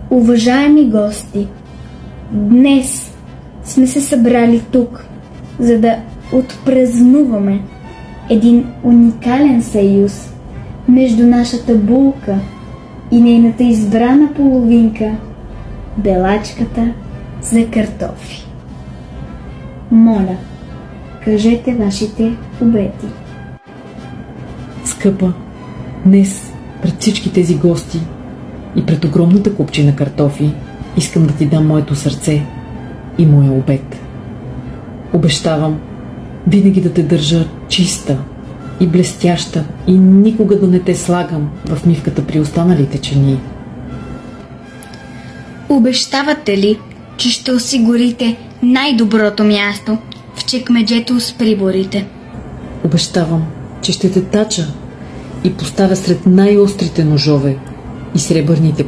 Уважаеми гости, днес сме се събрали тук, за да отпразнуваме един уникален съюз между нашата булка и нейната избрана половинка, белачката за картофи. Моля, кажете вашите обети. Скъпа, днес пред всички тези гости и пред огромната купчина картофи искам да ти дам моето сърце и моя обет. Обещавам винаги да те държа чиста и блестяща и никога да не те слагам в мивката при останалите чинии. Обещавате ли, че ще осигурите най-доброто място в чекмеджето с приборите? Обещавам, че ще те тача и поставя сред най-острите ножове и сребърните прибори.